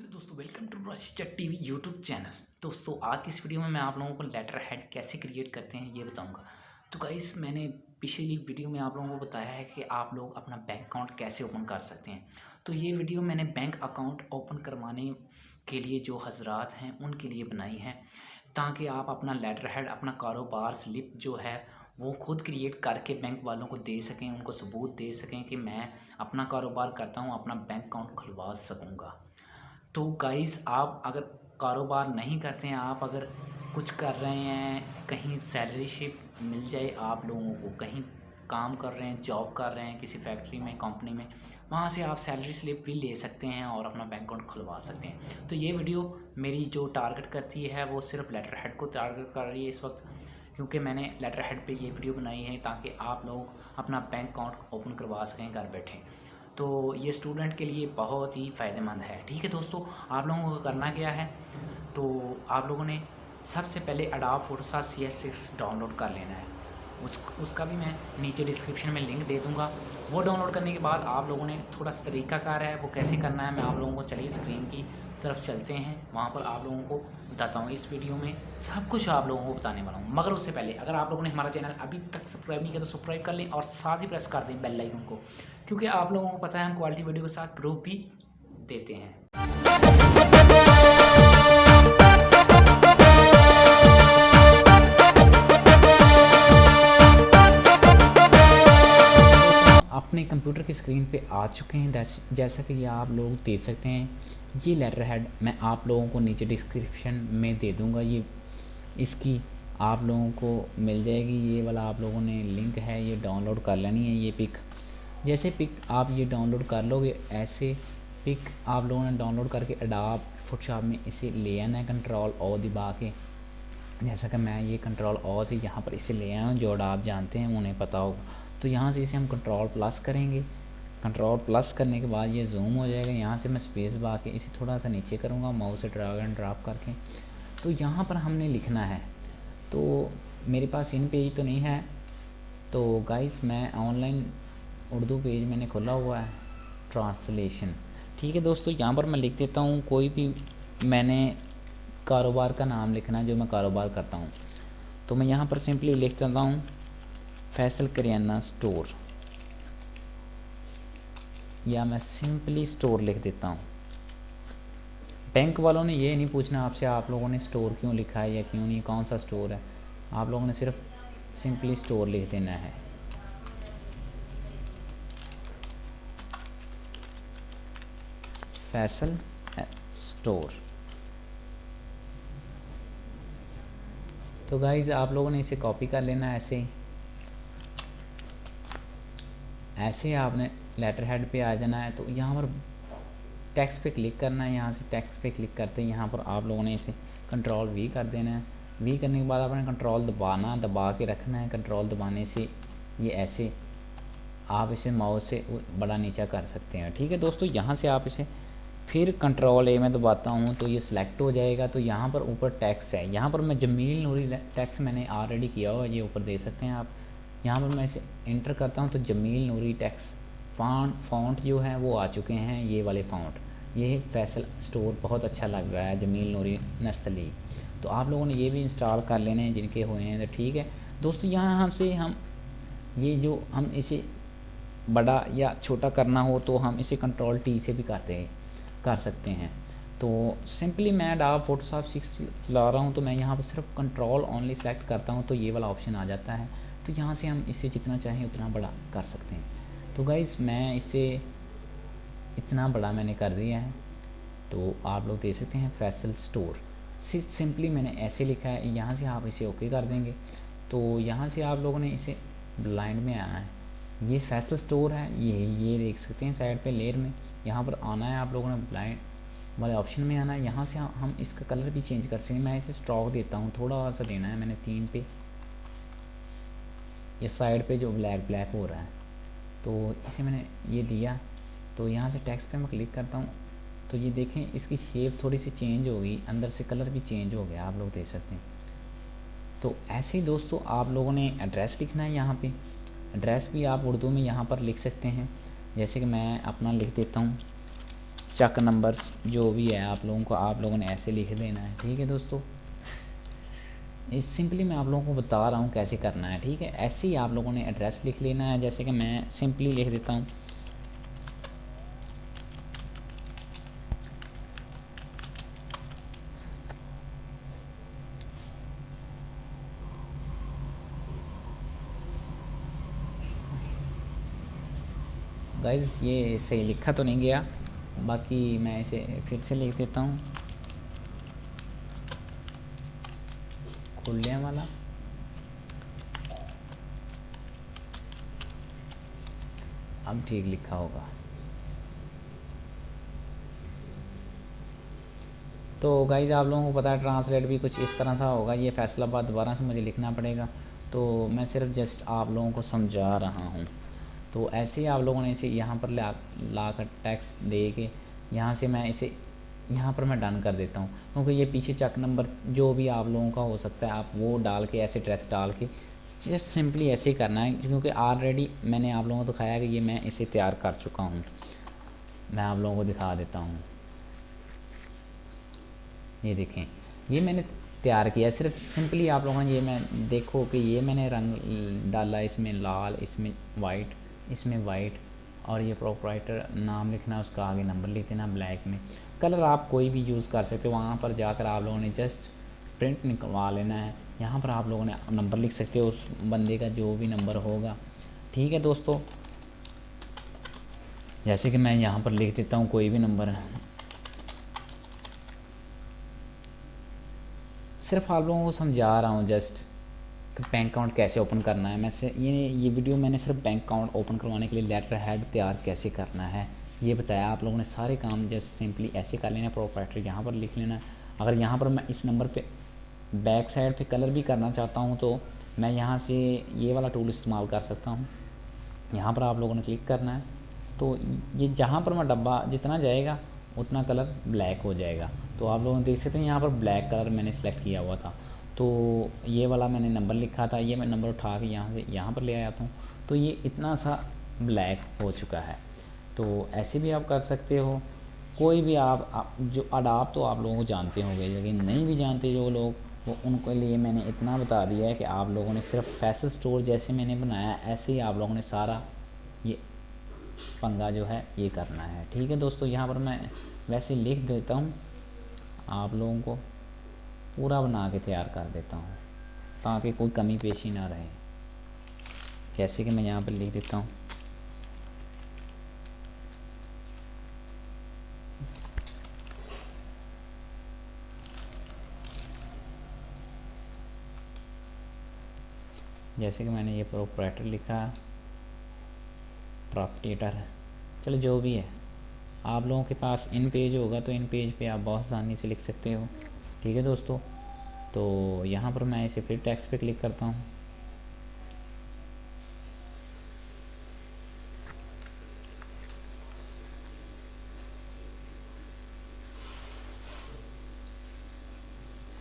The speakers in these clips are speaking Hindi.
हेलो दोस्तों, welcome to Russia TV YouTube channel. दोस्तों, आज की इस वीडियो में मैं आप लोगों को लेटर हेड कैसे क्रिएट करते हैं ये बताऊंगा। तो गाइस, मैंने पिछली वीडियो में आप लोगों को बताया है कि आप लोग अपना बैंक अकाउंट कैसे ओपन कर सकते हैं। तो ये वीडियो मैंने बैंक अकाउंट ओपन करवाने के लिए जो हजरात हैं उनके लिए बनाई है, ताकि आप अपना लेटर हेड, अपना कारोबार स्लिप जो है वो खुद क्रिएट करके बैंक वालों को दे सकें, उनको सबूत दे सकें कि मैं अपना कारोबार करता हूँ, अपना बैंक अकाउंट खुलवा सकूँगा। तो गाइस, आप अगर कारोबार नहीं करते हैं, आप अगर कुछ कर रहे हैं, कहीं सैलरी शिप मिल जाए आप लोगों को, कहीं काम कर रहे हैं, जॉब कर रहे हैं किसी फैक्ट्री में, कंपनी में, वहाँ से आप सैलरी स्लिप भी ले सकते हैं और अपना बैंक अकाउंट खुलवा सकते हैं। तो ये वीडियो मेरी जो टारगेट करती है वो सिर्फ लेटर हेड को टारगेट कर रही है इस वक्त, क्योंकि मैंने लेटर हेड पे ये वीडियो बनाई है ताकि आप लोग अपना बैंक अकाउंट ओपन करवा सकें घर बैठे। तो ये स्टूडेंट के लिए बहुत ही फ़ायदेमंद है। ठीक है दोस्तों, आप लोगों को करना क्या है, तो आप लोगों ने सबसे पहले एडोब फोटोशॉप CS6 डाउनलोड कर लेना है। उसका भी मैं नीचे डिस्क्रिप्शन में लिंक दे दूँगा। वो डाउनलोड करने के बाद आप लोगों ने थोड़ा सा तरीकाकार है वो कैसे करना है, मैं आप लोगों को चलिए स्क्रीन की तरफ चलते हैं, वहाँ पर आप लोगों को बताता हूँ। इस वीडियो में सब कुछ आप लोगों को बताने वाला हूँ, मगर उससे पहले अगर आप लोगों ने हमारा चैनल अभी तक सब्सक्राइब नहीं किया तो सब्सक्राइब कर लें और साथ ही प्रेस कर दें बेल आइकन को, क्योंकि आप लोगों को पता है हम क्वालिटी वीडियो के साथ प्रूफ भी देते हैं। अपने कंप्यूटर की स्क्रीन पे आ चुके हैं, जैसा कि ये आप लोग देख सकते हैं। ये लेटर हेड मैं आप लोगों को नीचे डिस्क्रिप्शन में दे दूंगा, ये इसकी आप लोगों को मिल जाएगी। ये वाला आप लोगों ने लिंक है, ये डाउनलोड कर लेनी है। ये पिक, जैसे पिक आप ये डाउनलोड कर लोगे, ऐसे पिक आप लोगों ने डाउनलोड करके एडोब फोटोशॉप में इसे ले आना है कंट्रोल ओ दबा के। जैसा कि मैं ये कंट्रोल ओ से यहाँ पर इसे ले आया हूँ, जो आप जानते हैं उन्हें पता होगा। तो यहाँ से इसे हम कंट्रोल प्लस करेंगे। कंट्रोल प्लस करने के बाद ये जूम हो जाएगा। यहाँ से मैं स्पेस बा के इसे थोड़ा सा नीचे करूँगा माउस से ड्रैग एंड ड्रॉप करके। तो यहाँ पर हमने लिखना है, तो मेरे पास इन पेज तो नहीं है, तो गाइस मैं ऑनलाइन उर्दू पेज मैंने खोला हुआ है, ट्रांसलेशन। ठीक है दोस्तों, यहाँ पर मैं लिख देता हूँ कोई भी, मैंने कारोबार का नाम लिखना है जो मैं कारोबार करता हूँ। तो मैं यहाँ पर सिंपली लिख देता हूँ फैसल करियाना स्टोर, या मैं सिंपली स्टोर लिख देता हूँ। बैंक वालों ने ये नहीं पूछना आपसे आप लोगों ने स्टोर क्यों लिखा है या क्यों नहीं, कौन सा स्टोर है। आप लोगों ने सिर्फ सिंपली स्टोर लिख देना है। फैसल स्टोर। तो गाइज आप लोगों ने इसे कॉपी कर लेना है, ऐसे आपने लेटर हेड पे आ जाना है। तो यहाँ पर टेक्स्ट पे क्लिक करना है, यहाँ से टेक्स्ट पे क्लिक करते हैं यहाँ पर आप लोगों ने इसे कंट्रोल V कर देना है। V करने के बाद आपने कंट्रोल दबा के रखना है। कंट्रोल दबाने से ये ऐसे आप इसे माउस से बड़ा नीचा कर सकते हैं। ठीक है दोस्तों, यहाँ से आप इसे फिर कंट्रोल A में दबाता हूँ तो ये सिलेक्ट हो जाएगा। तो यहाँ पर ऊपर टैक्स है, यहाँ पर मैं जमील नूरी टैक्स मैंने ऑलरेडी किया हुआ, ये ऊपर दे सकते हैं आप। यहाँ पर मैं इसे इंटर करता हूँ तो जमील नूरी टैक्स फ़ॉन्ट जो है वो आ चुके हैं, ये वाले फ़ॉन्ट। ये फैसल स्टोर बहुत अच्छा लग रहा है, जमील नूरी नस्तली। तो आप लोगों ने ये भी इंस्टॉल कर लेने हैं जिनके हुए हैं। तो ठीक है दोस्तों, यहाँ से हम ये जो हम इसे बड़ा या छोटा करना हो तो हम इसे कंट्रोल T से भी कर सकते हैं। तो सिंपली मैं एडोब फोटोशॉप 6 चला रहा हूँ, तो मैं यहाँ पर सिर्फ कंट्रोल ओनली सेलेक्ट करता हूँ तो ये वाला ऑप्शन आ जाता है। तो यहाँ से हम इसे जितना चाहें उतना बड़ा कर सकते हैं। तो गाइस मैं इसे इतना बड़ा मैंने कर दिया है, तो आप लोग देख सकते हैं फैसल स्टोर। सिंपली मैंने ऐसे लिखा है, यहाँ से आप इसे ओके कर देंगे। तो यहाँ से आप लोगों ने इसे ब्लाइंड में आना है, ये फैसल स्टोर है, ये देख सकते हैं साइड पे लेयर में। यहाँ पर आना है आप लोगों ने, ब्लाइंड वाले ऑप्शन में आना है। यहाँ से हम इसका कलर भी चेंज कर सकते हैं। मैं इसे स्ट्रोक देता हूँ, थोड़ा सा देना है मैंने 3 पे, ये साइड पे जो ब्लैक हो रहा है, तो इसे मैंने ये दिया। तो यहाँ से टेक्स्ट पे मैं क्लिक करता हूँ तो ये देखें इसकी शेप थोड़ी सी चेंज हो गई, अंदर से कलर भी चेंज हो गया, आप लोग देख सकते हैं। तो ऐसे ही दोस्तों आप लोगों ने एड्रेस लिखना है। यहाँ पे एड्रेस भी आप उर्दू में यहाँ पर लिख सकते हैं, जैसे कि मैं अपना लिख देता हूँ चक नंबर्स जो भी है आप लोगों ने ऐसे लिख देना है। ठीक है दोस्तों, इस सिंपली मैं आप लोगों को बता रहा हूँ कैसे करना है। ठीक है, ऐसे ही आप लोगों ने एड्रेस लिख लेना है, जैसे कि मैं सिंपली लिख देता हूँ गाइस, ये सही लिखा तो नहीं गया, बाकी मैं इसे फिर से लिख देता हूँ खुले वाला। अब ठीक लिखा होगा। तो गाइज आप लोगों को पता है ट्रांसलेट भी कुछ इस तरह सा होगा, ये फैसलाबाद दोबारा से मुझे लिखना पड़ेगा, तो मैं सिर्फ जस्ट आप लोगों को समझा रहा हूँ। तो ऐसे ही आप लोगों ने इसे यहाँ पर ला कर टैक्स दे के यहाँ से मैं इसे यहाँ पर मैं डन कर देता हूँ, क्योंकि ये पीछे चेक नंबर जो भी आप लोगों का हो सकता है आप वो डाल के ऐसे टेक्स्ट डाल के जस्ट सिंपली ऐसे ही करना है, क्योंकि ऑलरेडी मैंने आप लोगों को दिखाया कि ये मैं इसे तैयार कर चुका हूँ। मैं आप लोगों को दिखा देता हूँ, ये देखें ये मैंने तैयार किया। सिर्फ सिंपली आप लोगों ने ये मैं देखो कि ये मैंने रंग डाला, इसमें लाल, इसमें वाइट, इसमें वाइट, और ये प्रोप्राइटर नाम लिखना, उसका आगे नंबर लिख देना ब्लैक में। कलर आप कोई भी यूज़ कर सकते हो, वहाँ पर जाकर आप लोगों ने जस्ट प्रिंट निकलवा लेना है। यहाँ पर आप लोगों ने नंबर लिख सकते हो उस बंदे का जो भी नंबर होगा। ठीक है दोस्तों, जैसे कि मैं यहाँ पर लिख देता हूँ कोई भी नंबर। सिर्फ आप लोगों को समझा रहा हूँ जस्ट कि बैंक अकाउंट कैसे ओपन करना है। मैं से ये वीडियो मैंने सिर्फ बैंक अकाउंट ओपन करवाने के लिए लेटर हेड तैयार कैसे करना है ये बताया। आप लोगों ने सारे काम जस्ट सिंपली ऐसे कर लेना है। प्रोप्राइटर यहाँ पर लिख लेना है। अगर यहाँ पर मैं इस नंबर पे बैक साइड पे कलर भी करना चाहता हूँ तो मैं यहाँ से ये वाला टूल इस्तेमाल कर सकता हूँ। यहाँ पर आप लोगों ने क्लिक करना है, तो ये जहाँ पर मैं डब्बा जितना जाएगा उतना कलर ब्लैक हो जाएगा। तो आप लोग देख सकते हैं यहाँ पर ब्लैक कलर मैंने सेलेक्ट किया हुआ था, तो ये वाला मैंने नंबर लिखा था, ये मैं नंबर उठा के यहाँ से यहाँ पर ले आया हूँ, तो ये इतना सा ब्लैक हो चुका है। तो ऐसे भी आप कर सकते हो। कोई भी आप जो अडाप तो आप लोगों को जानते होंगे, लेकिन नहीं भी जानते जो लोग, वो उनके लिए मैंने इतना बता दिया है कि आप लोगों ने सिर्फ फैसल स्टोर जैसे मैंने बनाया ऐसे ही आप लोगों ने सारा ये पंगा जो है ये करना है। ठीक है दोस्तों, यहाँ पर मैं वैसे लिख देता हूँ, आप लोगों को पूरा बना के तैयार कर देता हूँ ताकि कोई कमी पेशी ना रहे। जैसे कि मैं यहाँ पर लिख देता हूँ जैसे कि मैंने ये प्रोप्राइटर लिखा, प्रोप्राइटर, चलो जो भी है। आप लोगों के पास इन पेज होगा तो इन पेज पे आप बहुत आसानी से लिख सकते हो। ठीक है दोस्तों, तो यहाँ पर मैं इसे फिर टेक्स्ट पे क्लिक करता हूँ।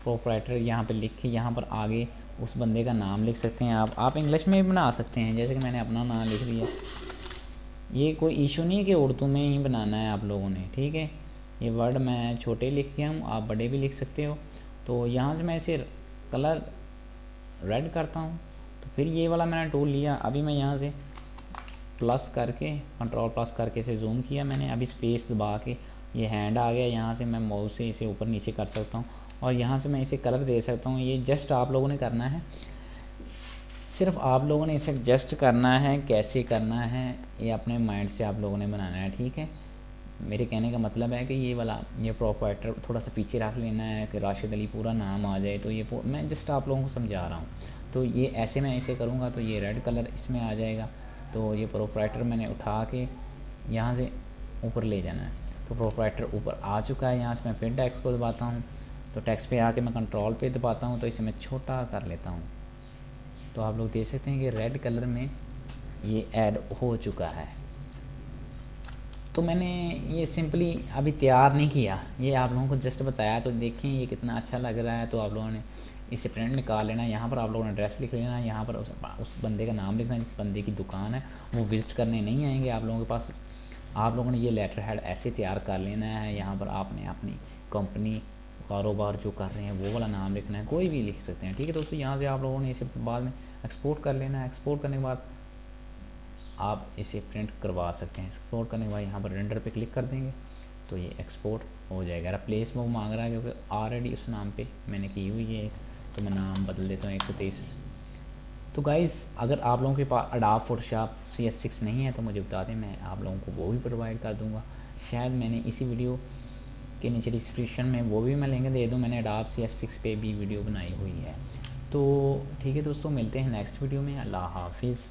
प्रोप्राइटर यहाँ पे लिख के यहाँ पर आगे उस बंदे का नाम लिख सकते हैं। आप इंग्लिश में भी बना सकते हैं, जैसे कि मैंने अपना नाम लिख दिया। ये कोई इशू नहीं है कि उर्दू में ही बनाना है आप लोगों ने। ठीक है, ये वर्ड मैं छोटे लिख के हूँ, आप बड़े भी लिख सकते हो। तो यहाँ से मैं इसे कलर रेड करता हूँ, तो फिर ये वाला मैंने टूल लिया। अभी मैं यहाँ से प्लस करके कंट्रोल प्लस करके इसे जूम किया मैंने। अभी स्पेस दबा के ये हैंड आ गया, यहाँ से मैं माउस से इसे ऊपर नीचे कर सकता हूँ और यहाँ से मैं इसे कलर दे सकता हूँ। ये जस्ट आप लोगों ने करना है, सिर्फ आप लोगों ने इसे जस्ट करना है। कैसे करना है ये अपने माइंड से आप लोगों ने बनाना है। ठीक है, मेरे कहने का मतलब है कि ये वाला ये प्रोप्राइटर थोड़ा सा पीछे रख लेना है कि राशिद अली पूरा नाम आ जाए। तो ये मैं जस्ट आप लोगों को समझा रहा हूँ। तो ये ऐसे मैं इसे करूँगा तो ये रेड कलर इसमें आ जाएगा। तो ये प्रोप्राइटर मैंने उठा के यहाँ से ऊपर ले जाना है। तो प्रोप्राइटर ऊपर आ चुका है। यहाँ से मैं फिर टेक्स्ट को दबाता हूँ, तो टेक्स्ट पे आके मैं कंट्रोल पे दबाता हूँ, तो इसे मैं छोटा कर लेता हूँ। तो आप लोग देख सकते हैं कि रेड कलर में ये ऐड हो चुका है। तो मैंने ये सिंपली अभी तैयार नहीं किया, ये आप लोगों को जस्ट बताया। तो देखें ये कितना अच्छा लग रहा है। तो आप लोगों ने इसे प्रिंट निकाल लेना। यहाँ पर आप लोगों ने एड्रेस लिख लेना, यहाँ पर उस बंदे का नाम लिखना जिस बंदे की दुकान है। वो विज़िट करने नहीं आएंगे आप लोगों के पास, आप लोगों ने ये लेटर हेड ऐसे तैयार कर लेना है। यहाँ पर आपने अपनी कंपनी, कारोबार जो कर रहे हैं वो वाला नाम लिखना है, कोई भी लिख सकते हैं, ठीक है दोस्तों। यहाँ से आप लोगों ने इसे बाद में एक्सपोर्ट कर लेना है। एक्सपोर्ट करने के बाद आप इसे प्रिंट करवा सकते हैं। एक्सपोर्ट करने के बाद यहाँ पर रेंडर पे क्लिक कर देंगे तो ये एक्सपोर्ट हो जाएगा। रिप्लेस वो मांग रहा है क्योंकि ऑलरेडी उस नाम पे मैंने की हुई है, तो मैं नाम बदल देता हूँ 123। तो गाइज़ अगर आप लोगों के पास अडोब फोटोशॉप CS6 नहीं है तो मुझे बता दें, मैं आप लोगों को वो भी प्रोवाइड कर दूँगा। शायद मैंने इसी वीडियो के नीचे डिस्क्रिप्शन में वो भी मैं लिंक दे दूँ, मैंने अडोब CS6 पे भी वीडियो बनाई हुई है। तो ठीक है दोस्तों, मिलते हैं नेक्स्ट वीडियो में। अल्लाह हाफिज़।